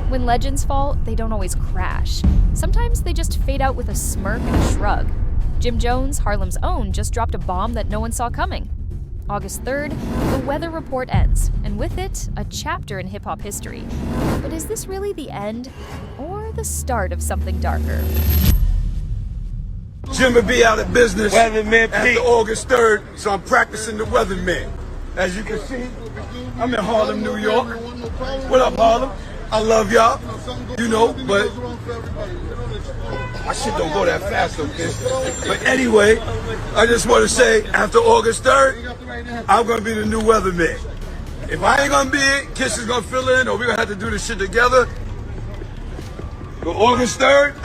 When legends fall, they don't always crash. Sometimes they just fade out with a smirk and a shrug. Jim Jones, Harlem's own, just dropped a bomb that no one saw coming. August 3rd, the weather report ends, and with it, a chapter in hip-hop history. But is this really the end, or the start of something darker? Jim will be out of business Weatherman after August 3rd, so I'm practicing the weatherman. As you can see, I'm in Harlem, New York. What up, Harlem? I love y'all, you know, but my shit don't go that fast, okay? But anyway, I just want to say, after August 3rd, I'm going to be the new weatherman. If I ain't going to be it, Kiss is going to fill in, or we're going to have to do this shit together. But August 3rd,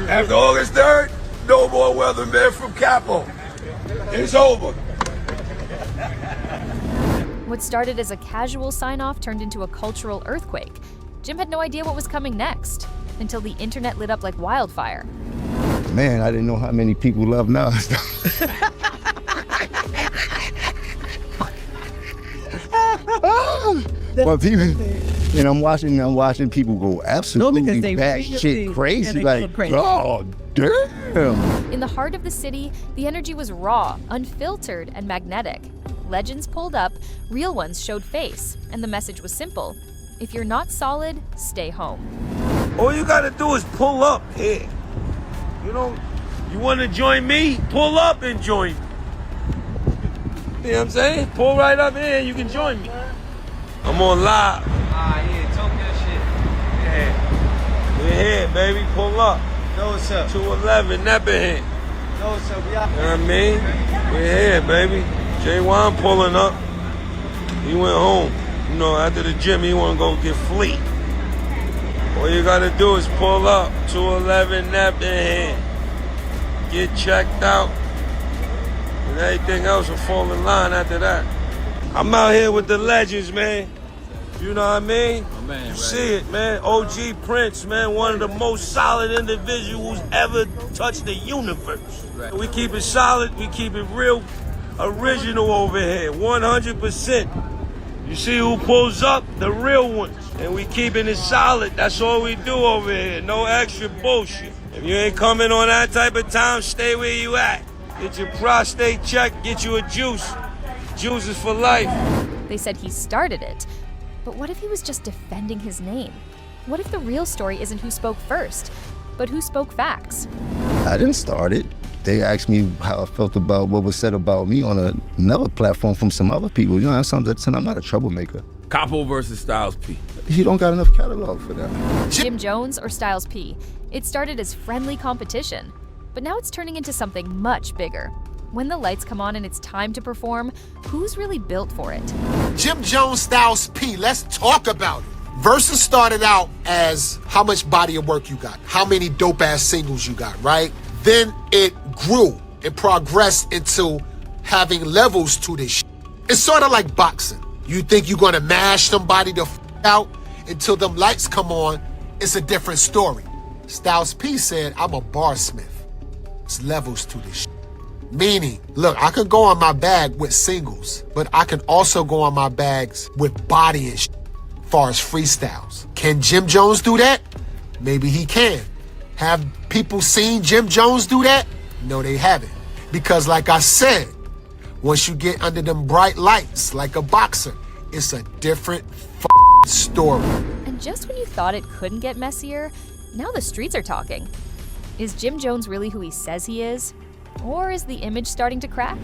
after August 3rd, no more weatherman from Capo. It's over. What started as a casual sign-off turned into a cultural earthquake. Jim had no idea what was coming next, until the internet lit up like wildfire. Man, I didn't know how many people love Nas. But people, and I'm watching people go absolutely batshit crazy, like, oh, damn. In the heart of the city, the energy was raw, unfiltered, and magnetic. Legends pulled up, real ones showed face, and the message was simple. If you're not solid, stay home. All you gotta do is pull up here. You know, you wanna join me? Pull up and join me. You know what I'm saying? Pull right up here and you can join me. I'm on live. Yeah, talk that shit. Yeah. We're here, baby. Pull up. Know what's up? 211, never here. Know what's up? We out. You know what I mean? We're here, baby. J1 pulling up. He went home. You know, after the gym, he want to go get fleet. All you got to do is pull up. 211 nap in hand. Get checked out. And everything else will fall in line after that. I'm out here with the legends, man. You know what I mean? Oh, man, you right. see it, man. OG Prince, man. One of the most solid individuals ever touched the universe. Right. We keep it solid. We keep it real original over here. 100%. You see who pulls up? The real ones. And we keeping it solid. That's all we do over here. No extra bullshit. If you ain't coming on that type of time, stay where you at. Get your prostate checked, get you a juice. Juice is for life. They said he started it. But what if he was just defending his name? What if the real story isn't who spoke first, but who spoke facts? I didn't start it. They asked me how I felt about what was said about me on another platform from some other people. You know, I'm not a troublemaker. Capo versus Styles P. He don't got enough catalog for that. Jim Jones or Styles P. It started as friendly competition, but now it's turning into something much bigger. When the lights come on and it's time to perform, who's really built for it? Jim Jones, Styles P, let's talk about it. Versus started out as how much body of work you got, how many dope-ass singles you got, right? Then it grew and progressed into having levels to this shit. It's sort of like boxing. You think you're gonna mash somebody the out until them lights come on, it's a different story. Styles P said, I'm a barsmith. It's levels to this shit. Meaning, look, I could go on my bag with singles, but I can also go on my bags with body and shit, as far as freestyles. Can Jim Jones do that? Maybe he can. Have people seen Jim Jones do that? No, they haven't. Because like I said, once you get under them bright lights, like a boxer, it's a different story. And just when you thought it couldn't get messier, now the streets are talking. Is Jim Jones really who he says he is? Or is the image starting to crack?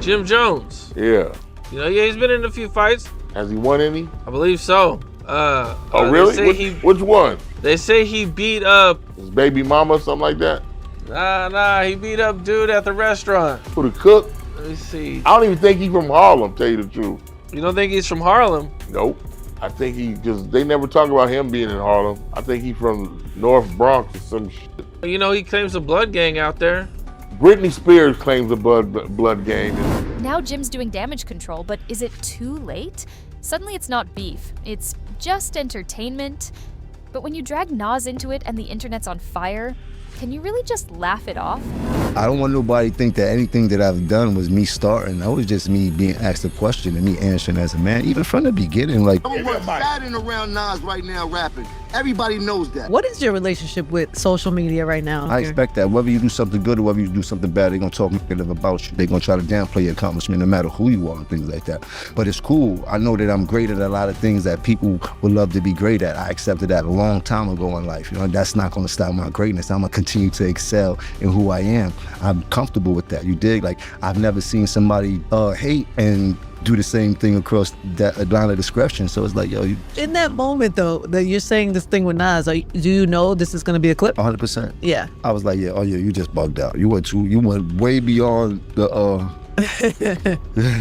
Jim Jones. Yeah. You know, yeah, he's been in a few fights. Has he won any? I believe so. Oh, really? They say Which one? They say he beat up. His baby mama, something like that? Nah, he beat up dude at the restaurant. Who, the cook? Let me see. I don't even think he's from Harlem, tell you the truth. You don't think he's from Harlem? Nope. I think they never talk about him being in Harlem. I think he's from North Bronx or some shit. You know, he claims a blood gang out there. Britney Spears claims a blood gang. Now Jim's doing damage control, but is it too late? Suddenly it's not beef, it's just entertainment. But when you drag Nas into it and the internet's on fire, can you really just laugh it off? I don't want nobody to think that anything that I've done was me starting. That was just me being asked a question and me answering as a man, even from the beginning. Like, Everyone's standing around Nas right now rapping. Everybody knows that. What is your relationship with social media right now? I expect that whether you do something good or whether you do something bad, they're gonna talk negative about you. They're gonna try to downplay your accomplishment no matter who you are and things like that. But it's cool. I know that I'm great at a lot of things that people would love to be great at. I accepted that a long time ago in life. You know, that's not gonna stop my greatness. I'm gonna continue to excel in who I am. I'm comfortable with that. You dig? Like, I've never seen somebody hate and do the same thing across that line of discretion. So it's like, yo, in that moment though, that you're saying this thing with Nas, do you know this is gonna be a clip? 100%. Yeah. I was like, yeah, oh yeah, you just bugged out. You went way beyond the the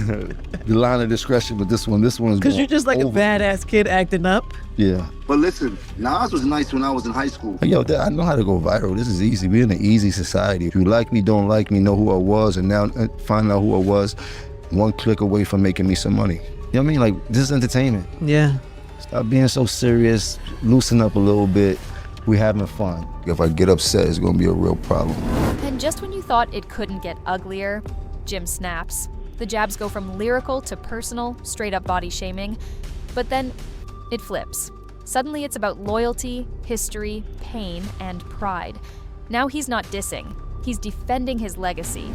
line of discretion with this one. This one is because you're just like a badass kid acting up. Yeah. But listen, Nas was nice when I was in high school. Yo, I know how to go viral. This is easy. We're in an easy society. If you like me, don't like me, know who I was, and now find out who I was, one click away from making me some money. You know what I mean? Like, this is entertainment. Yeah. Stop being so serious. Loosen up a little bit. We're having fun. If I get upset, it's gonna be a real problem. And just when you thought it couldn't get uglier, Jim snaps. The jabs go from lyrical to personal, straight up body shaming. But then it flips. Suddenly it's about loyalty, history, pain, and pride. Now he's not dissing. He's defending his legacy.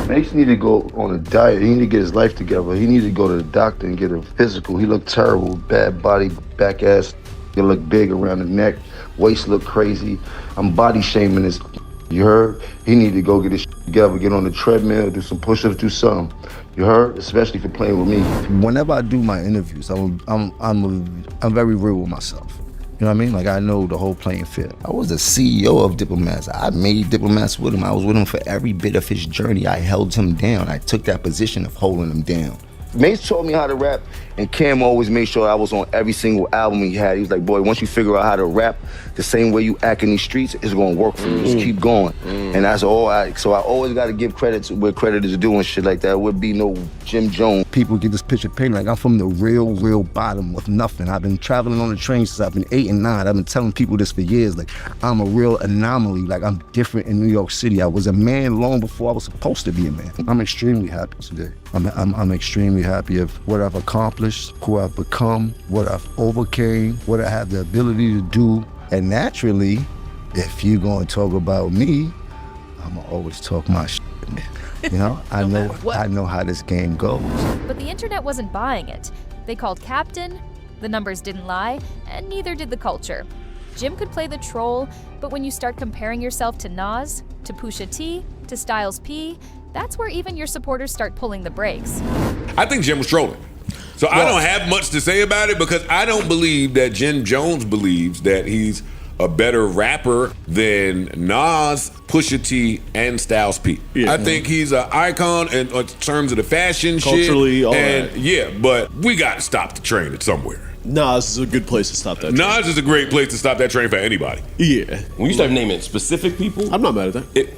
Mace need to go on a diet. He need to get his life together. He need to go to the doctor and get a physical. He looked terrible, bad body, back ass. He look big around the neck, waist look crazy. I'm body shaming this. You heard? He need to go get his shit together, get on the treadmill, do some push-ups, do something. You heard? Especially for playing with me. Whenever I do my interviews, I'm very real with myself. You know what I mean? Like, I know the whole playing field. I was the CEO of Diplomats. I made Diplomats with him. I was with him for every bit of his journey. I held him down. I took that position of holding him down. Mace taught me how to rap, and Cam always made sure I was on every single album he had. He was like, boy, once you figure out how to rap, the same way you act in these streets, it's gonna work for you. Just keep going. And that's all so I always gotta give credit to where credit is due and shit like that. It would be no Jim Jones. People get this picture painted like I'm from the real bottom with nothing. I've been traveling on the train since I've been 8 and 9. I've been telling people this for years. Like, I'm a real anomaly. Like, I'm different in New York City. I was a man long before I was supposed to be a man. I'm extremely happy today. I'm extremely happy of what I've accomplished, who I've become, what I've overcame, what I have the ability to do. And naturally, if you're gonna talk about me, I'm gonna always talk my shit. You know, I know how this game goes. But the internet wasn't buying it. They called Captain, the numbers didn't lie, and neither did the culture. Jim could play the troll, but when you start comparing yourself to Nas, to Pusha T, to Styles P, that's where even your supporters start pulling the brakes. I think Jim was trolling. So I don't have much to say about it because I don't believe that Jim Jones believes that he's a better rapper than Nas, Pusha T, and Styles P. Yeah. I think he's an icon in terms of the fashion culturally, shit. All and that. Yeah, but we got to stop the train at somewhere. Nas is a good place to stop that train. Nas is a great place to stop that train for anybody. Yeah. When you start naming specific people, I'm not mad at that.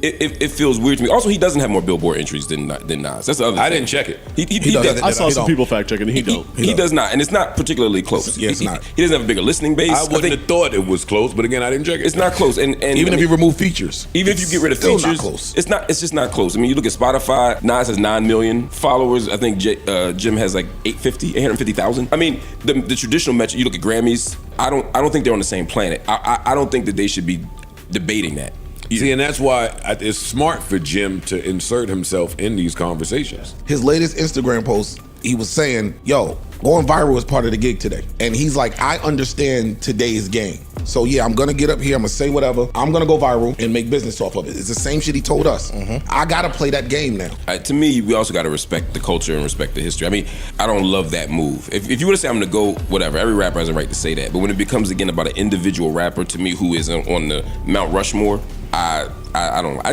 It feels weird to me. Also, he doesn't have more Billboard entries than Nas. That's the other thing. I didn't check it. He does. I saw some people fact checking. He don't. He does not, and it's not particularly close. Yeah, it's not. He doesn't have a bigger listening base. I wouldn't have thought it was close, but again, I didn't check it. It's not close, and even if you remove features, even if you get rid of still features, not close. It's just not close. I mean, you look at Spotify. Nas has 9 million followers. I think Jim has like 850,000. I mean, the traditional metric. You look at Grammys. I don't think they're on the same planet. I don't think that they should be debating that. See, and that's why it's smart for Jim to insert himself in these conversations. His latest Instagram post, he was saying, yo, going viral is part of the gig today. And he's like, I understand today's game. So yeah, I'm gonna get up here, I'm gonna say whatever, I'm gonna go viral and make business off of it. It's the same shit he told us. I gotta play that game now. To me, we also gotta respect the culture and respect the history. I mean, I don't love that move. If you were to say I'm gonna go, whatever, every rapper has a right to say that. But when it becomes, again, about an individual rapper, to me, who is on the Mount Rushmore, I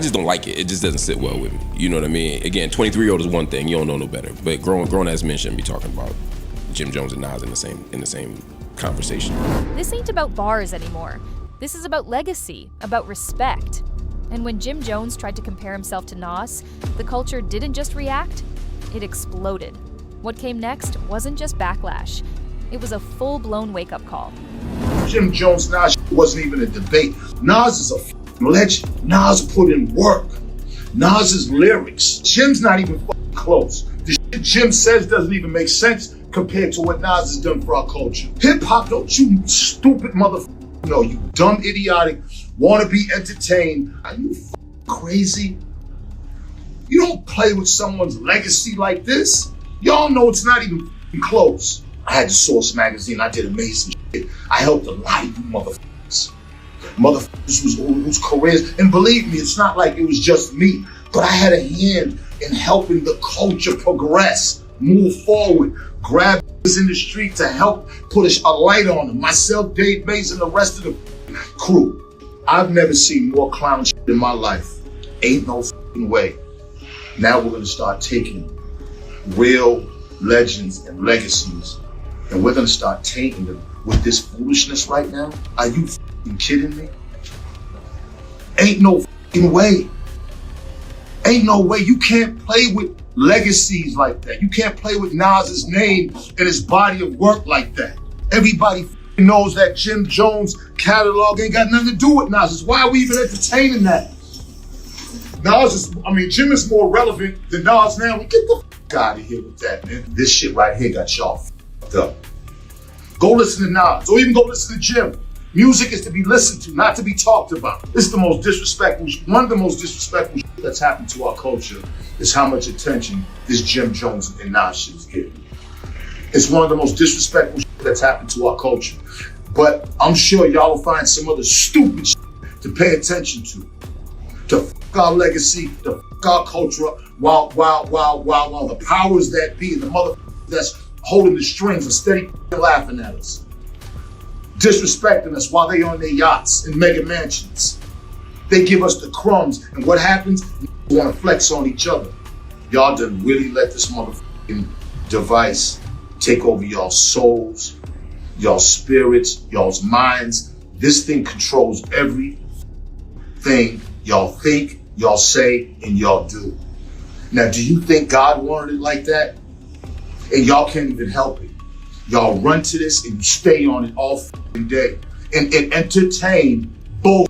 just don't like it. It just doesn't sit well with me. You know what I mean? Again, 23-year-old is one thing, you don't know no better. But grown ass men shouldn't be talking about Jim Jones and Nas in the same conversation. This ain't about bars anymore. This is about legacy, about respect. And when Jim Jones tried to compare himself to Nas, the culture didn't just react, it exploded. What came next wasn't just backlash. It was a full-blown wake-up call. Jim Jones Nas wasn't even a debate. Nas is a legend. Nas put in work. Nas's lyrics. Jim's not even fucking close. The shit Jim says doesn't even make sense compared to what Nas has done for our culture. Hip hop, don't you stupid motherfucker know, you dumb, idiotic, wanna be entertained. Are you crazy? You don't play with someone's legacy like this. Y'all know it's not even close. I had the Source magazine, I did amazing shit. I helped a lot of you motherfuckers. Motherfuckers whose careers, and believe me, it's not like it was just me, but I had a hand in helping the culture progress, move forward, grab in the street to help put a light on them. Myself, Dave Mays, and the rest of the crew. I've never seen more clown shit in my life. Ain't no fucking way. Now we're gonna start taking real legends and legacies, and we're gonna start tainting them with this foolishness right now. Are you fucking kidding me? Ain't no fucking way. Ain't no way. You can't play with legacies like that. You can't play with Nas's name and his body of work like that. Everybody knows that Jim Jones catalog ain't got nothing to do with Nas. Why are we even entertaining that? Jim is more relevant than Nas now. Get the fuck out of here with that, man. This shit right here got y'all fucked up. Go listen to Nas, or even go listen to Jim. Music is to be listened to, not to be talked about. This is the most disrespectful, one of the most disrespectful shit that's happened to our culture is how much attention this Jim Jones and Nas shit is getting. It's one of the most disrespectful shit that's happened to our culture. But I'm sure y'all will find some other stupid shit to pay attention to fuck our legacy, to fuck our culture up, while the powers that be and the motherfuckers that's holding the strings are steady laughing at us, disrespecting us while they on their yachts and mega mansions. They give us the crumbs, and what happens? We want to flex on each other. Y'all done really let this motherfucking device take over y'all's souls, y'all's spirits, y'all's minds. This thing controls everything y'all think, y'all say, and y'all do. Now, do you think God wanted it like that? And y'all can't even help it. Y'all run to this and you stay on it all fucking day and entertain bull.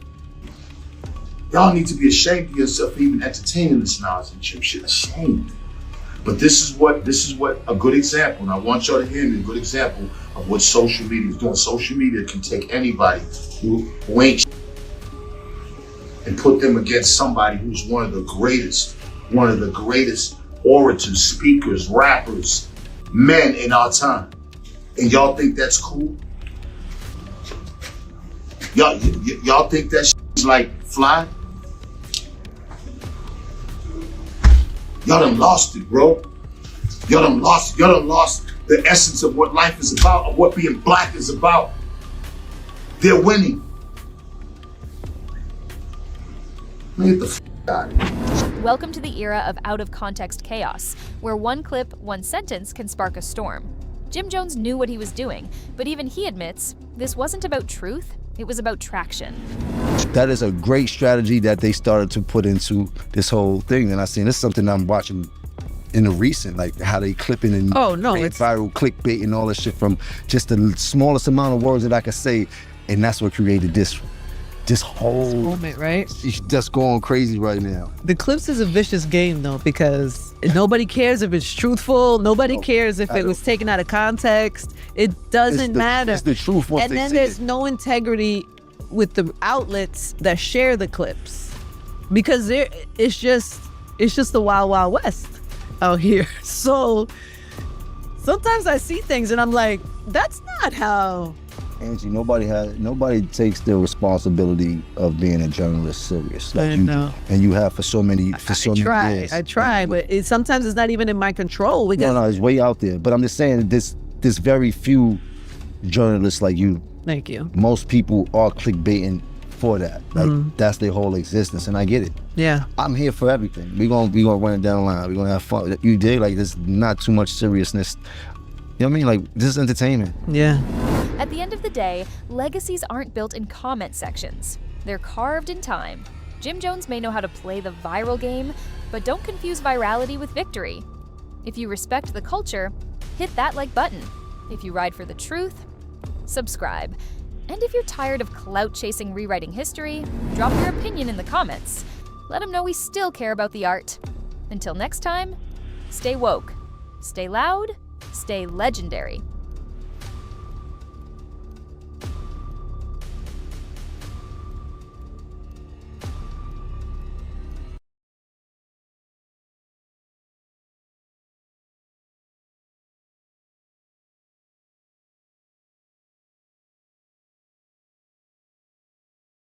Y'all need to be ashamed of yourself for even entertaining this Nas and Jim shit. Ashamed. But this is what a good example, and I want y'all to hear me, a good example of what social media is doing. Social media can take anybody who ain't and put them against somebody who's one of the greatest orators, speakers, rappers, men in our time. And y'all think that's cool? Y'all think that shit's like fly? Y'all done lost it, bro. Y'all done lost the essence of what life is about, of what being black is about. They're winning. Get the f out of here. Welcome to the era of out-of-context chaos, where one clip, one sentence can spark a storm. Jim Jones knew what he was doing, but even he admits this wasn't about truth, it was about traction. That is a great strategy that they started to put into this whole thing. And I seen this is something I'm watching in the recent, like how they clipping and it's viral clickbait and all this shit from just the smallest amount of words that I could say. And that's what created this whole moment, right? She's just going crazy right now. The clips is a vicious game though, because nobody cares if it's truthful. Nobody cares if it was taken out of context. It doesn't matter. It's the truth. And then there's no integrity with the outlets that share the clips, because it's just the wild, wild west out here. So sometimes I see things and I'm like, that's not how. Angie, nobody takes the responsibility of being a journalist serious. Like you have for so many years. I try, but sometimes it's not even in my control. No, it's way out there. But I'm just saying, there's very few journalists like you. Thank you. Most people are clickbaiting for that. Like that's their whole existence, and I get it. Yeah. I'm here for everything. We gonna run it down the line. We gonna have fun. You dig? Like there's not too much seriousness. You know what I mean? Like this is entertainment. Yeah. At the end of the day, legacies aren't built in comment sections. They're carved in time. Jim Jones may know how to play the viral game, but don't confuse virality with victory. If you respect the culture, hit that like button. If you ride for the truth, subscribe. And if you're tired of clout-chasing rewriting history, drop your opinion in the comments. Let them know we still care about the art. Until next time, stay woke, stay loud, stay legendary.